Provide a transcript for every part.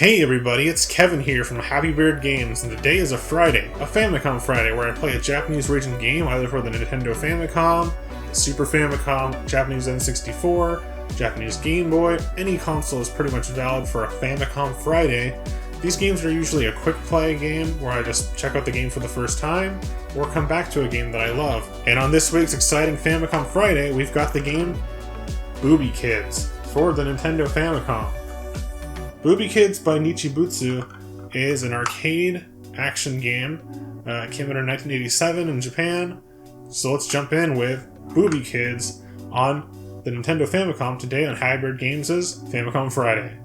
Hey everybody, it's Kevin here from Happy Beard Games, and today is a Friday, a Famicom Friday, where I play a Japanese region game either for the Nintendo Famicom, the Super Famicom, Japanese N64, Japanese Game Boy. Any console is pretty much valid for a Famicom Friday. These games are usually a quick play game where I just check out the game for the first time, or come back to a game that I love. And on this week's exciting Famicom Friday, we've got the game Booby Kids for the Nintendo Famicom. Booby Kids by Nichibutsu is an arcade action game. It came out in 1987 in Japan. So let's jump in with Booby Kids on the Nintendo Famicom today on Hybrid Games' Famicom Friday.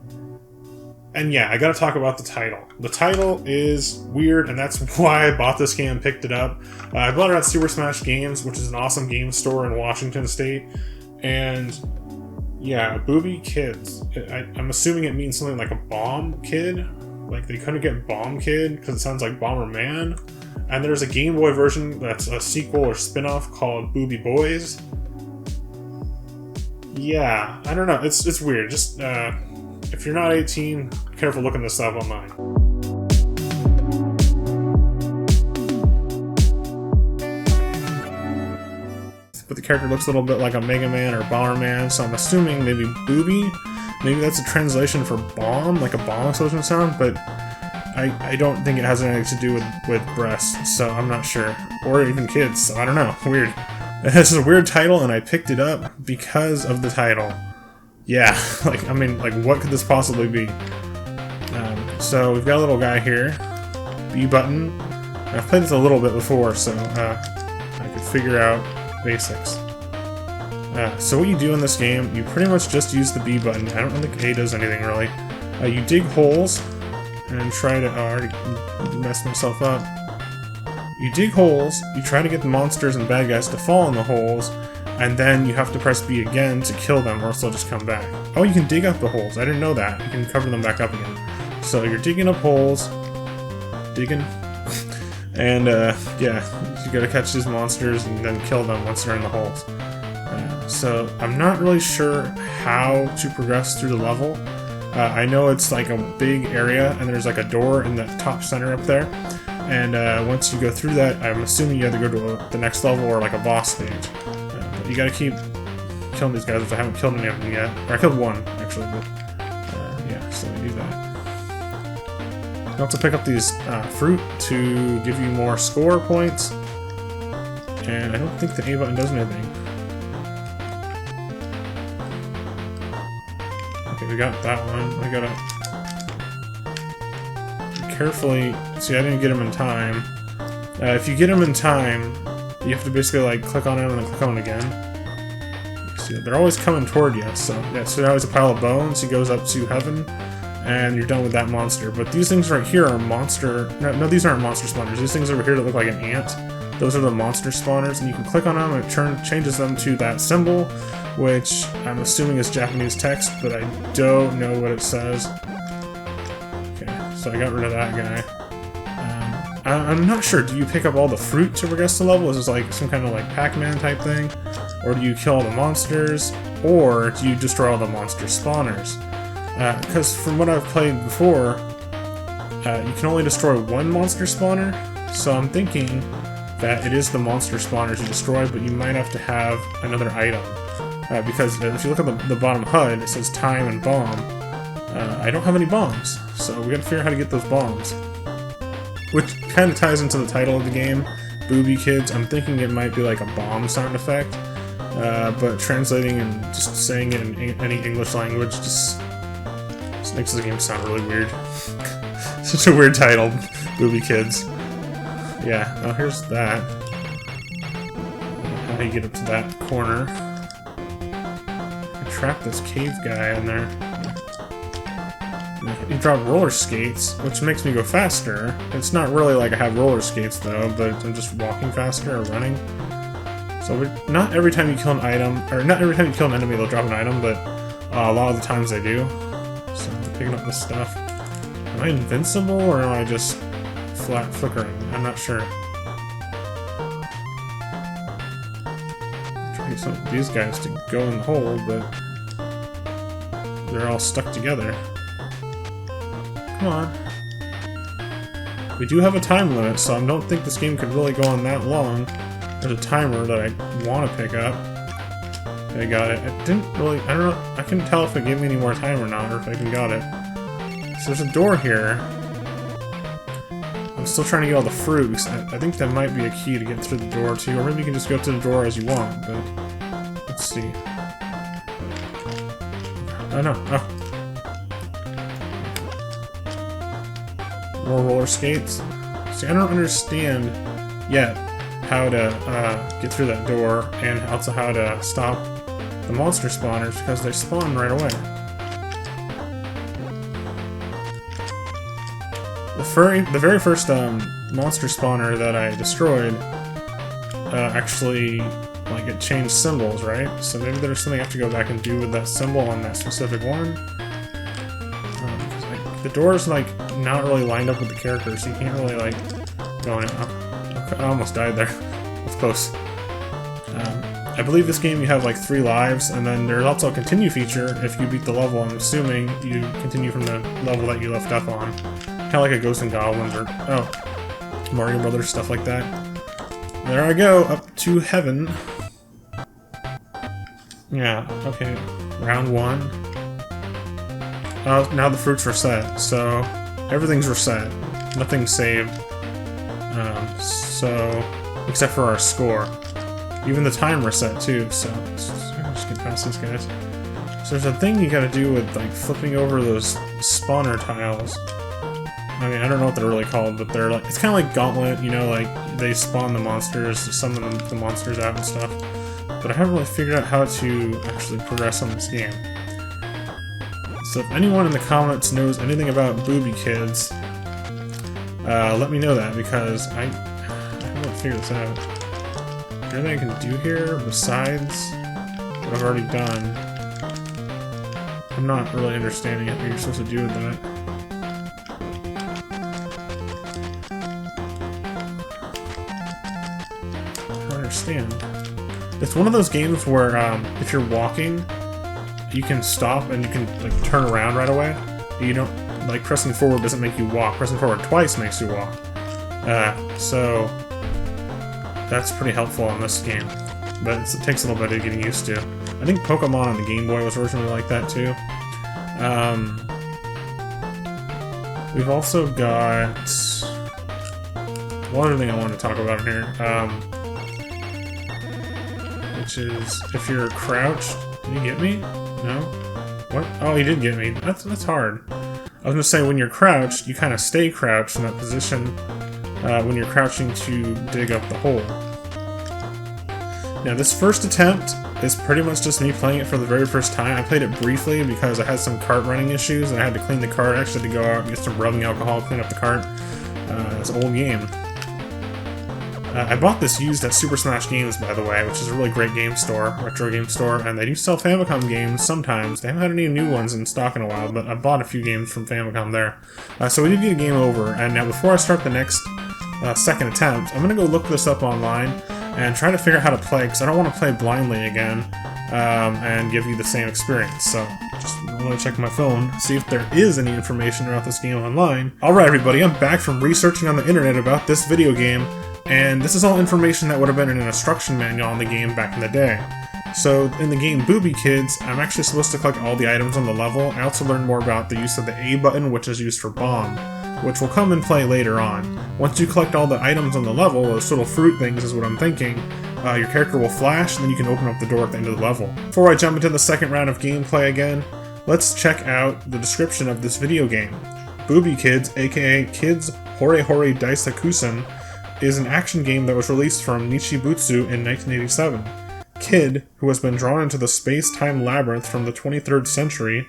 And yeah, I gotta talk about the title. The title is weird, and that's why I bought this game and picked it up. I bought it at Super Smash Games, which is an awesome game store in Washington State. And yeah, Booby Kids. I'm assuming it means something like a bomb kid. Like they couldn't get Bomb Kid because it sounds like Bomber Man. And there's a Game Boy version that's a sequel or spin-off called Booby Boys. Yeah, I don't know. It's weird. Just if you're not 18, be careful looking this up online. But the character looks a little bit like a Mega Man or Bomberman, so I'm assuming maybe Booby. Maybe that's a translation for bomb, like a bomb explosion sound, but I don't think it has anything to do with breasts, so I'm not sure. Or even kids, so I don't know. Weird. This is a weird title, and I picked it up because of the title. Yeah, what could this possibly be? So we've got a little guy here, B button. I've played this a little bit before, so I could figure out basics. So what you do in this game, you pretty much just use the B button. I don't think A does anything really. You dig holes and try to... I already messed myself up. You dig holes, you try to get the monsters and bad guys to fall in the holes, and then you have to press B again to kill them, or else they'll just come back. Oh, you can dig up the holes. I didn't know that. You can cover them back up again. So you're digging up holes, digging, and yeah, you gotta catch these monsters and then kill them once they're in the holes. So I'm not really sure how to progress through the level. I know it's like a big area, and there's like a door in the top center up there. And once you go through that, I'm assuming you have to go to the next level or like a boss stage. But you gotta keep killing these guys, which I haven't killed any of them yet. Or I killed one, actually, but yeah, so we do that. You also pick up these fruit to give you more score points. And I don't think the A button does anything. Okay, we got that one. I gotta carefully... See, I didn't get him in time. If you get him in time, you have to basically like click on him and then click on him again. See, they're always coming toward you, so yeah, so there's always a pile of bones. He goes up to heaven, and you're done with that monster. But these things right here are monster... No, these aren't monster spawners. These things over here that look like an ant, those are the monster spawners, and you can click on them and it changes them to that symbol, which I'm assuming is Japanese text, but I don't know what it says. Okay, so I got rid of that guy. I'm not sure, do you pick up all the fruit to progress the level? Is this like some kind of like Pac-Man type thing? Or do you kill all the monsters? Or do you destroy all the monster spawners? Because from what I've played before, you can only destroy one monster spawner, so I'm thinking that it is the monster spawners you destroy, but you might have to have another item. Because if you look at the bottom HUD, it says time and bomb. I don't have any bombs, so we gotta figure out how to get those bombs. Which kind of ties into the title of the game, Booby Kids. I'm thinking it might be like a bomb sound effect, but translating and just saying it in any English language just makes the game sound really weird. Such a weird title, Booby Kids. Yeah, oh, here's that. How do you get up to that corner? I trap this cave guy in there. You drop roller skates, which makes me go faster. It's not really like I have roller skates though, but I'm just walking faster or running. So not every time you kill an item, or not every time you kill an enemy they'll drop an item, but a lot of the times they do. So I'm picking up this stuff. Am I invincible or am I just flat flickering? I'm not sure. I'm trying to get some of these guys to go in the hole, but they're all stuck together. Come on. We do have a time limit, so I don't think this game could really go on that long. There's a timer that I want to pick up. Okay, got it. It didn't really... I don't know. I couldn't tell if it gave me any more time or not, or if I even got it. So there's a door here. I'm still trying to get all the fruits. I think that might be a key to get through the door, too. Or maybe you can just go to the door as you want, but... Let's see. Oh, no. Oh. More roller skates. See, I don't understand yet how to get through that door, and also how to stop the monster spawners, because they spawn right away. The very first monster spawner that I destroyed actually, like, it changed symbols, right? So maybe there's something I have to go back and do with that symbol on that specific one. The door's, like, not really lined up with the characters, so you can't really, like, go in. Oh, I almost died there. That's close. I believe this game you have, like, 3 lives, and then there's also a continue feature. If you beat the level, I'm assuming you continue from the level that you left up on. Kind of like a Ghosts and Goblins or, oh, Mario Brothers, stuff like that. There I go, up to heaven. Yeah, okay. Round 1. Now the fruits are set, so everything's reset. Nothing's saved. So, except for our score. Even the time reset too, so just get past these guys. So there's a thing you gotta do with, like, flipping over those spawner tiles. I mean, I don't know what they're really called, but they're like, it's kind of like Gauntlet, you know, like, they spawn the monsters, summon the monsters out and stuff. But I haven't really figured out how to actually progress on this game. So if anyone in the comments knows anything about Booby Kids, let me know that, because I haven't figured this out. Is there anything I can do here besides what I've already done? I'm not really understanding what you're supposed to do with that. I don't understand. It's one of those games where if you're walking, you can stop and you can, like, turn around right away. You don't, like, pressing forward doesn't make you walk. Pressing forward twice makes you walk. So that's pretty helpful in this game, but it takes a little bit of getting used to. I think Pokemon on the Game Boy was originally like that too. We've also got one other thing I wanted to talk about in here, which is if you're crouched. Did he get me? No? What? Oh, he did get me. That's hard. I was gonna say, when you're crouched, you kind of stay crouched in that position when you're crouching to dig up the hole. Now, this first attempt is pretty much just me playing it for the very first time. I played it briefly because I had some cart running issues and I had to clean the cart. I actually had to go out and get some rubbing alcohol, clean up the cart. It's an old game. I bought this used at Super Smash Games, by the way, which is a really great game store, retro game store, and they do sell Famicom games sometimes. They haven't had any new ones in stock in a while, but I bought a few games from Famicom there. So we did get a game over, and now before I start the next second attempt, I'm going to go look this up online and try to figure out how to play, because I don't want to play blindly again and give you the same experience. So just want to check my phone, see if there is any information about this game online. Alright everybody, I'm back from researching on the internet about this video game, and this is all information that would have been in an instruction manual on the game back in the day. So, in the game Booby Kids, I'm actually supposed to collect all the items on the level. I also learned more about the use of the A button, which is used for bomb, which will come in play later on. Once you collect all the items on the level, those little fruit things is what I'm thinking, your character will flash, and then you can open up the door at the end of the level. Before I jump into the second round of gameplay again, let's check out the description of this video game. Booby Kids, aka Kids Hore Hore Daisakusen, is an action game that was released from Nichibutsu in 1987. Kid, who has been drawn into the space-time labyrinth from the 23rd century,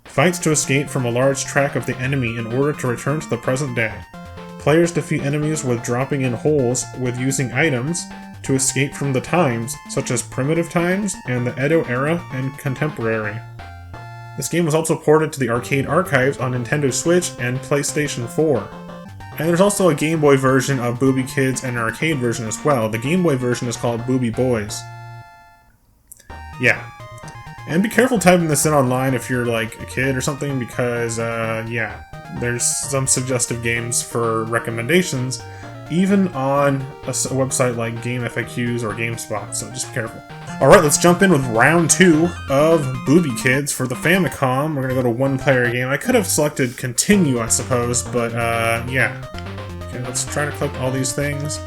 fights to escape from a large track of the enemy in order to return to the present day. Players defeat enemies with dropping in holes with using items to escape from the times, such as primitive times and the Edo era and contemporary. This game was also ported to the arcade archives on Nintendo Switch and PlayStation 4. And there's also a Game Boy version of Booby Kids and an arcade version as well. The Game Boy version is called Booby Boys. Yeah. And be careful typing this in online if you're like a kid or something, because yeah, there's some suggestive games for recommendations, even on a website like Game FAQs or GameSpot, so just be careful. Alright, let's jump in with round 2 of Booby Kids for the Famicom. We're gonna go to one-player game. I could have selected Continue, I suppose, but yeah. Okay, let's try to collect all these things.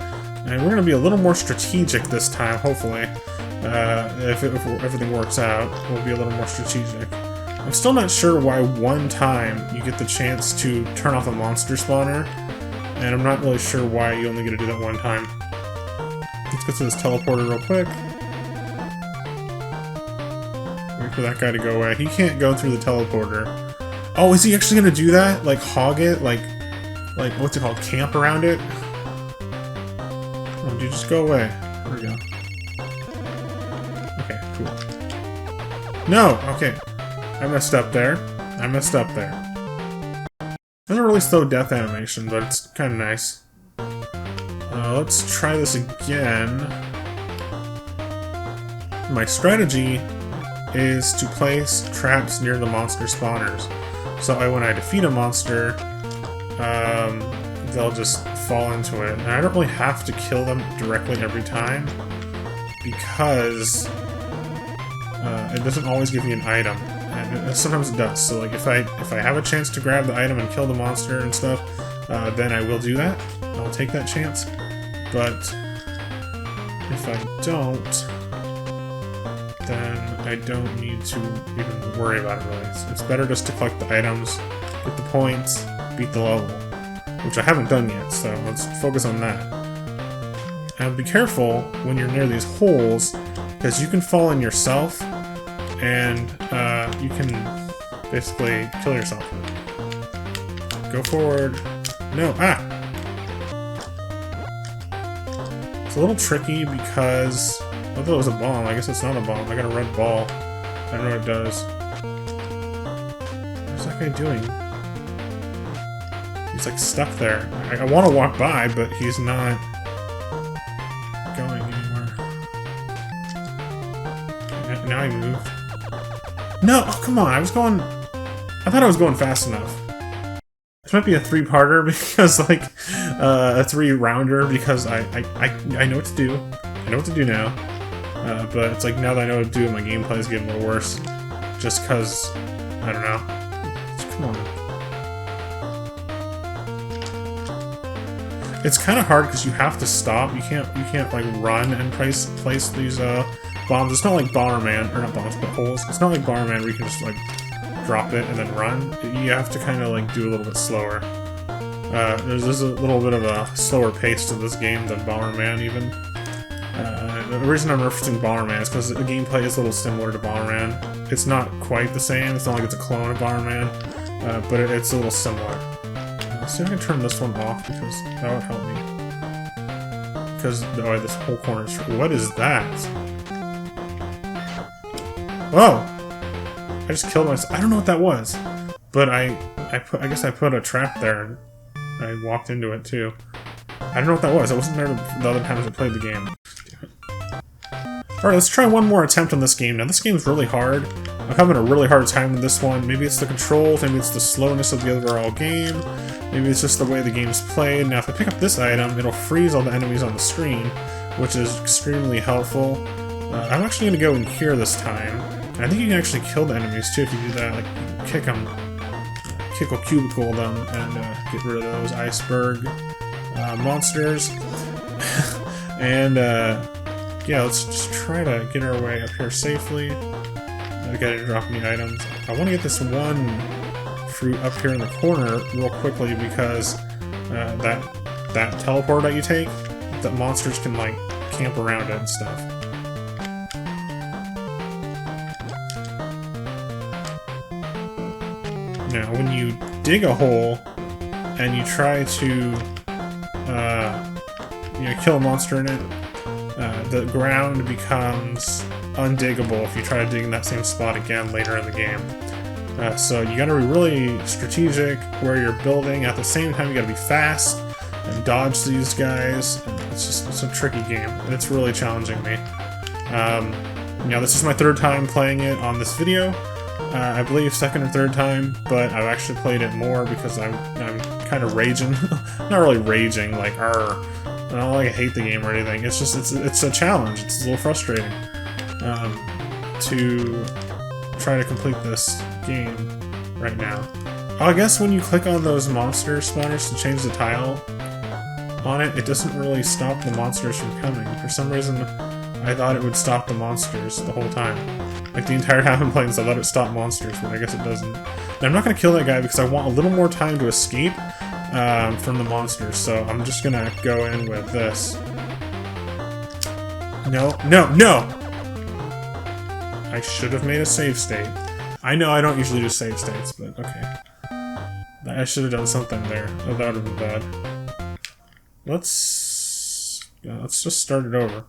And we're gonna be a little more strategic this time, hopefully. If everything works out, we'll be a little more strategic. I'm still not sure why one time you get the chance to turn off a monster spawner, and I'm not really sure why you only get to do that one time. Let's go to this teleporter real quick. Wait for that guy to go away. He can't go through the teleporter. Oh, is he actually gonna do that? Like hog it? Like what's it called? Camp around it? Oh, dude, just go away. There we go. Okay, cool. No! Okay. I messed up there. I messed up there. There's a really slow death animation, but it's kind of nice. Let's try this again. My strategy is to place traps near the monster spawners. So when I defeat a monster, they'll just fall into it. And I don't really have to kill them directly every time, because it doesn't always give you an item. And sometimes it does. So like if I have a chance to grab the item and kill the monster and stuff, then I will do that. I'll take that chance. But if I don't, then I don't need to even worry about it really. It's better just to collect the items, get the points, beat the level, which I haven't done yet, so let's focus on that. And be careful when you're near these holes, because you can fall in yourself, and you can basically kill yourself. Go forward. No, It's a little tricky because I thought it was a bomb. I guess it's not a bomb. I got a red ball. I don't know what it does. What's that guy doing? He's like stuck there. I want to walk by, but he's not going anywhere. Now he moved. No! Oh, come on! I thought I was going fast enough. This might be a 3-parter because, like, a 3-rounder, because I know what to do. I know what to do now. But it's like, now that I know what to do, my gameplay is getting a little worse. Just because, I don't know. Come on. It's kind of hard because you have to stop. You can't like run and place these bombs. It's not like Bomberman, or not bombs, but holes. It's not like Bomberman where you can just like drop it and then run. You have to kind of like do a little bit slower. There's a little bit of a slower pace to this game than Bomberman even. The reason I'm referencing Bomberman is because the gameplay is a little similar to Bomberman. It's not quite the same. It's not like it's a clone of Bomberman, but it's a little similar. Let's see if I can turn this one off, because that would help me. Because this whole corner is... What is that? Whoa! I just killed myself. I don't know what that was, but I guess I put a trap there and I walked into it too. I don't know what that was. I wasn't there the other times I played the game. Alright, let's try one more attempt on this game. Now, this game is really hard. I'm having a really hard time with this one. Maybe it's the controls, maybe it's the slowness of the overall game, maybe it's just the way the game's played. Now, if I pick up this item, it'll freeze all the enemies on the screen, which is extremely helpful. I'm actually going to go in here this time. And I think you can actually kill the enemies too if you do that. Like, kick them, kick or cubicle them, and get rid of those iceberg monsters. And yeah, let's just try to get our way up here safely. I gotta drop any items. I want to get this one fruit up here in the corner real quickly, because that teleport that you take, the monsters can like camp around it and stuff. Now, when you dig a hole and you try to kill a monster in it, the ground becomes undiggable if you try to dig in that same spot again later in the game. So you gotta be really strategic where you're building. At the same time, you gotta be fast and dodge these guys. And it's a tricky game, and it's really challenging me. Now, this is my third time playing it on this video. I believe second or third time, but I've actually played it more because I'm kind of raging. Not really raging, like, I don't like I hate the game or anything. It's just, it's a challenge. It's a little frustrating to try to complete this game right now. I guess when you click on those monster spawners to change the tile on it, it doesn't really stop the monsters from coming. For some reason, I thought it would stop the monsters the whole time. Like, the entire time I'm playing this, I thought it stopped monsters, but I guess it doesn't. Now, I'm not going to kill that guy because I want a little more time to escape from the monsters, so I'm just going to go in with this. No, no, no! I should have made a save state. I know I don't usually do save states, but okay. I should have done something there. Oh, that would have been bad. Let's just start it over.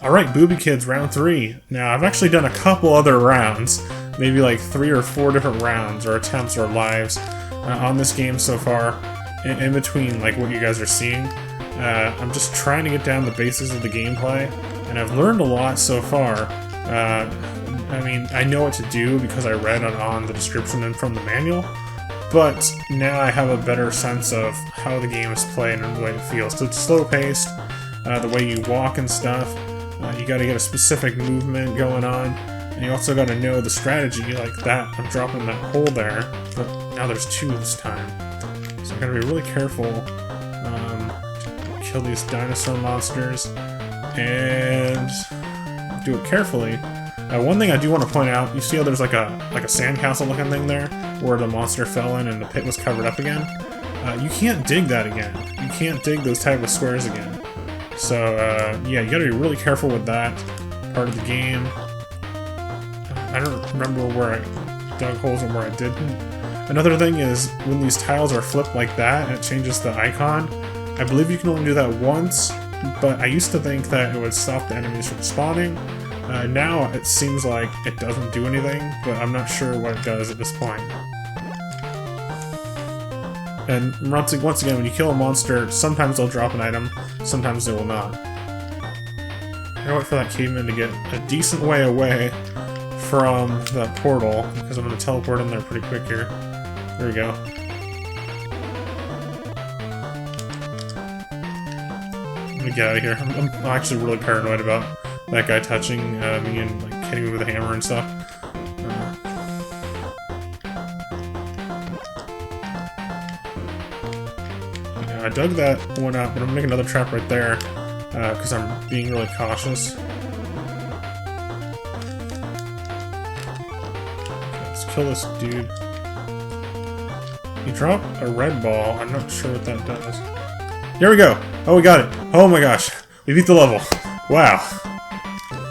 Alright, Booby Kids, round 3. Now, I've actually done a couple other rounds, maybe like 3 or 4 different rounds, or attempts, or lives, on this game so far, in between, like, what you guys are seeing. I'm just trying to get down the basics of the gameplay, and I've learned a lot so far. I mean, I know what to do because I read on the description and from the manual, but now I have a better sense of how the game is played and the way it feels. So it's slow-paced, the way you walk and stuff. You gotta get a specific movement going on, and you also gotta know the strategy, like that. I'm dropping that hole there, but now there's 2 this time. So I gotta be really careful to kill these dinosaur monsters, and do it carefully. One thing I do want to point out, you see how there's like a sandcastle looking thing there, where the monster fell in and the pit was covered up again? You can't dig that again. You can't dig those type of squares again. So, yeah, you gotta be really careful with that part of the game. I don't remember where I dug holes and where I didn't. Another thing is, when these tiles are flipped like that, and it changes the icon, I believe you can only do that once, but I used to think that it would stop the enemies from spawning. Now it seems like it doesn't do anything, but I'm not sure what it does at this point. And once again, when you kill a monster, sometimes they'll drop an item, sometimes they will not. I gotta wait for that caveman to get a decent way away from that portal, because I'm gonna teleport in there pretty quick here. There we go. Let me get out of here. I'm actually really paranoid about that guy touching me and like hitting me with a hammer and stuff. I dug that one out, but I'm gonna make another trap right there, because I'm being really cautious. Let's kill this dude. He dropped a red ball. I'm not sure what that does. Here we go! Oh, we got it! Oh my gosh! We beat the level! Wow!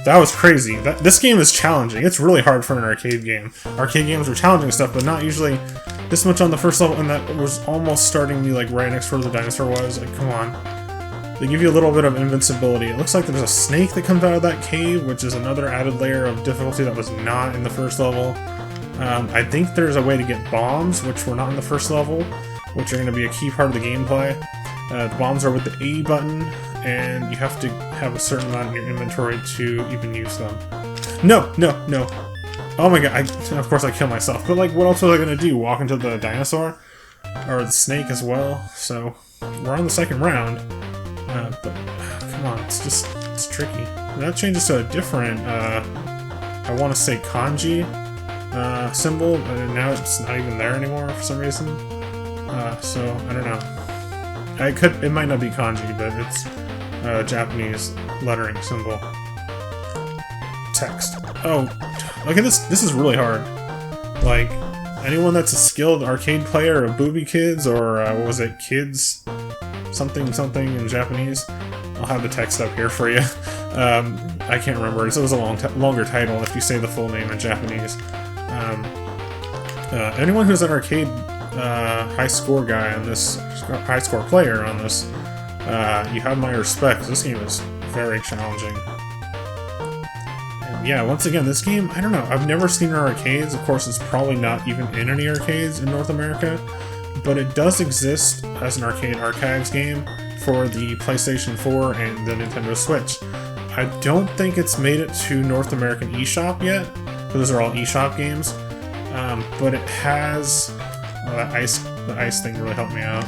That was crazy. This game is challenging. It's really hard for an arcade game. Arcade games are challenging stuff, but not usually this much on the first level, and that was almost starting me like right next to where the dinosaur was. Like, come on. They give you a little bit of invincibility. It looks like there's a snake that comes out of that cave, which is another added layer of difficulty that was not in the first level. I think there's a way to get bombs, which were not in the first level, which are going to be a key part of the gameplay. The bombs are with the A button, and you have to have a certain amount in your inventory to even use them. No, no, no. Oh my god, of course I killed myself, but like, what else was I gonna do? Walk into the dinosaur? Or the snake as well? So, we're on the second round, but come on, it's tricky. And that changes to a different, I want to say kanji symbol, and now it's not even there anymore for some reason. So, I don't know. It might not be kanji, but it's a Japanese lettering symbol. Text. Oh, look at this. This is really hard. Like, anyone that's a skilled arcade player of Booby Kids, or what was it, Kids something something in Japanese, I'll have the text up here for you. I can't remember. It was a longer title if you say the full name in Japanese. Anyone who's an arcade high score guy on this, high score player on this, you have my respect. This game is very challenging. And yeah, once again, this game, I don't know, I've never seen it in arcades. Of course, it's probably not even in any arcades in North America, but it does exist as an arcade archives game for the PlayStation 4 and the Nintendo Switch. I don't think it's made it to North American eShop yet, because those are all eShop games. But it has... Oh, the ice thing really helped me out.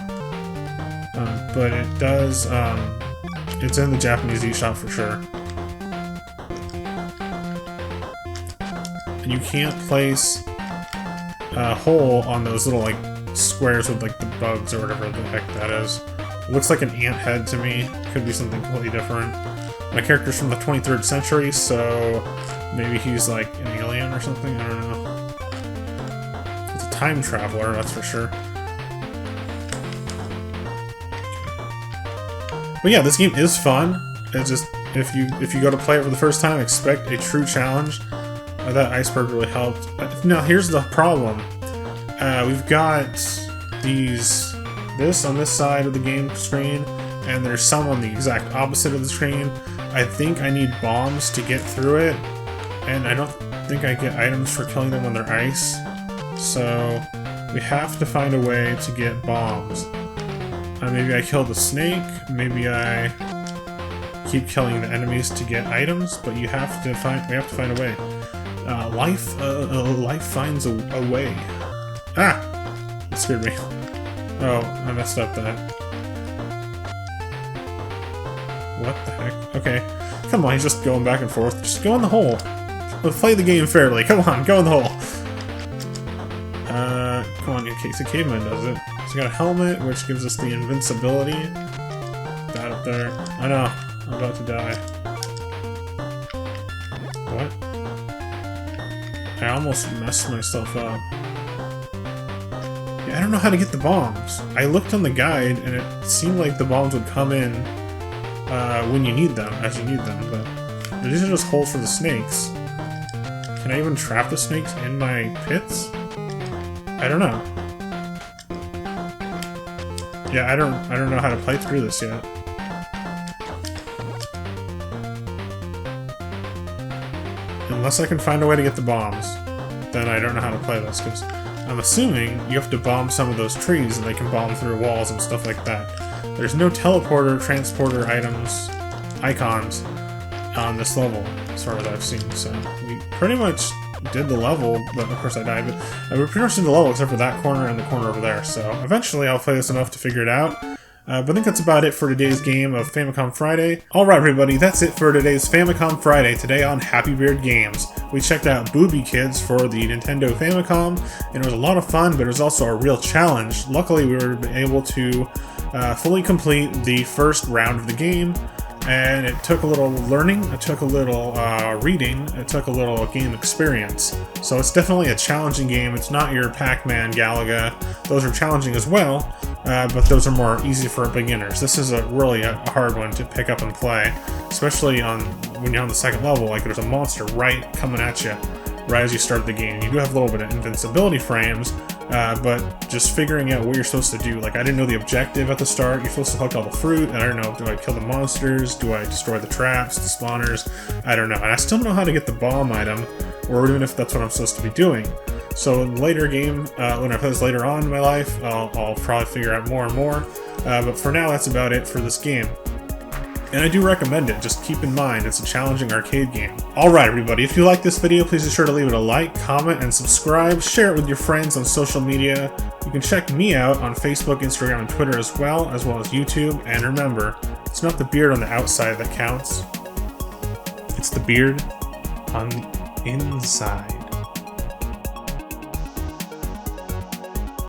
But it does... it's in the Japanese eShop for sure. And you can't place a hole on those little, like, squares with, like, the bugs or whatever the heck that is. It looks like an ant head to me. Could be something completely different. My character's from the 23rd century, so maybe he's like an alien or something. I don't know. It's a time traveler, that's for sure. But yeah, this game is fun. It's just if you go to play it for the first time, expect a true challenge. That iceberg really helped. Now here's the problem. We've got this on this side of the game screen, and there's some on the exact opposite of the screen. I think I need bombs to get through it, and I don't think I get items for killing them when they're ice. So we have to find a way to get bombs. Maybe I kill the snake, maybe I keep killing the enemies to get items, but we have to find a way. Life finds a way. Ah! It scared me. Oh, I messed up that. What the heck? Okay. Come on, he's just going back and forth. Just go in the hole. Let's play the game fairly. Come on, go in the hole. Come on, okay, so Caveman does it. So we got a helmet, which gives us the invincibility. That up there. I know, I'm about to die. What? I almost messed myself up. Yeah, I don't know how to get the bombs. I looked on the guide, and it seemed like the bombs would come in when you need them, as you need them, but these are just holes for the snakes. Can I even trap the snakes in my pits? I don't know. Yeah, I don't know how to play through this yet. Unless I can find a way to get the bombs, then I don't know how to play this, because I'm assuming you have to bomb some of those trees and they can bomb through walls and stuff like that. There's no teleporter, transporter icons on this level, as far as I've seen, so we pretty much did the level, but of course I died, but we pretty much did the level except for that corner and the corner over there, so eventually I'll play this enough to figure it out. But I think that's about it for today's game of Famicom Friday. Alright everybody, that's it for today's Famicom Friday, today on Happy Beard Games. We checked out Booby Kids for the Nintendo Famicom, and it was a lot of fun, but it was also a real challenge. Luckily we were able to fully complete the first round of the game, and it took a little learning, it took a little reading, it took a little game experience. So it's definitely a challenging game. It's not your Pac-Man, Galaga. Those are challenging as well, but those are more easy for beginners. This is really a hard one to pick up and play, especially when you're on the second level. Like, there's a monster right coming at you right as you start the game. You do have a little bit of invincibility frames, but just figuring out what you're supposed to do. Like, I didn't know the objective at the start. You're supposed to collect all the fruit, and I don't know, do I kill the monsters? Do I destroy the traps, the spawners? I don't know. And I still don't know how to get the bomb item, or even if that's what I'm supposed to be doing. So in later game, when I play this later on in my life, I'll probably figure out more and more. But for now, that's about it for this game. And I do recommend it, just keep in mind, it's a challenging arcade game. Alright everybody, if you like this video, please be sure to leave it a like, comment, and subscribe. Share it with your friends on social media. You can check me out on Facebook, Instagram, and Twitter as well as YouTube. And remember, it's not the beard on the outside that counts. It's the beard on the inside.